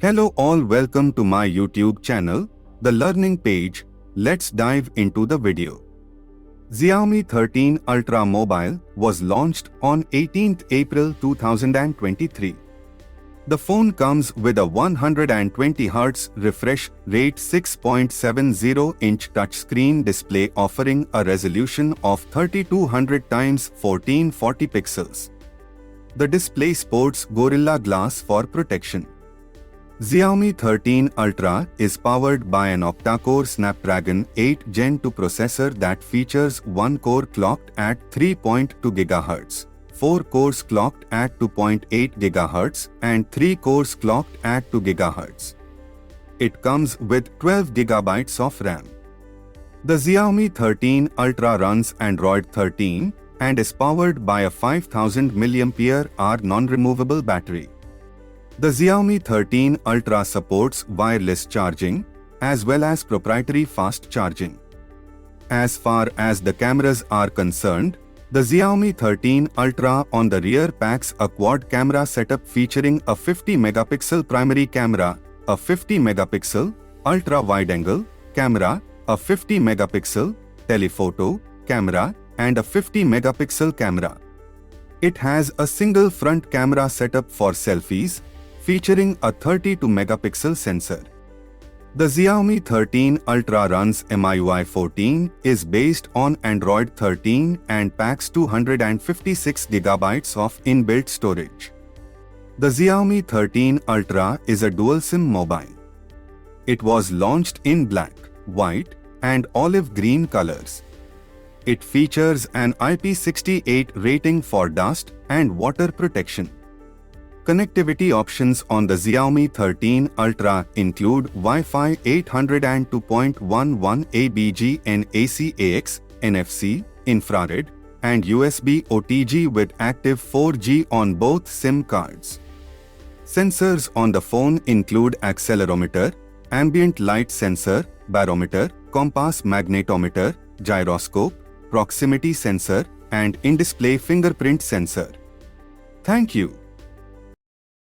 Hello all, welcome to my YouTube channel, the learning page. Let's dive into the video. Xiaomi 13 Ultra Mobile was launched on 18th April 2023. The phone comes with a 120Hz refresh rate 6.70-inch touchscreen display offering a resolution of 3200 x 1440 pixels. The display sports Gorilla Glass for protection. Xiaomi 13 Ultra is powered by an octa-core Snapdragon 8 Gen 2 processor that features one core clocked at 3.2 GHz, 4 cores clocked at 2.8 GHz, and 3 cores clocked at 2 GHz. It comes with 12 GB of RAM. The Xiaomi 13 Ultra runs Android 13 and is powered by a 5000 mAh non-removable battery. The Xiaomi 13 Ultra supports wireless charging as well as proprietary fast charging. As far as the cameras are concerned, the Xiaomi 13 Ultra on the rear packs a quad camera setup featuring a 50-megapixel primary camera, a 50-megapixel ultra-wide-angle camera, a 50-megapixel telephoto camera, and a 50-megapixel camera. It has a single front camera setup for selfies, featuring a 32-megapixel sensor. The Xiaomi 13 Ultra runs MIUI 14, is based on Android 13 and packs 256 GB of inbuilt storage. The Xiaomi 13 Ultra is a dual SIM mobile. It was launched in black, white, and olive green colors. It features an IP68 rating for dust and water protection. Connectivity options on the Xiaomi 13 Ultra include Wi-Fi 802.11 ABG and ACAX, NFC, infrared, and USB OTG with active 4G on both SIM cards. Sensors on the phone include accelerometer, ambient light sensor, barometer, compass magnetometer, gyroscope, proximity sensor, and in-display fingerprint sensor. Thank you.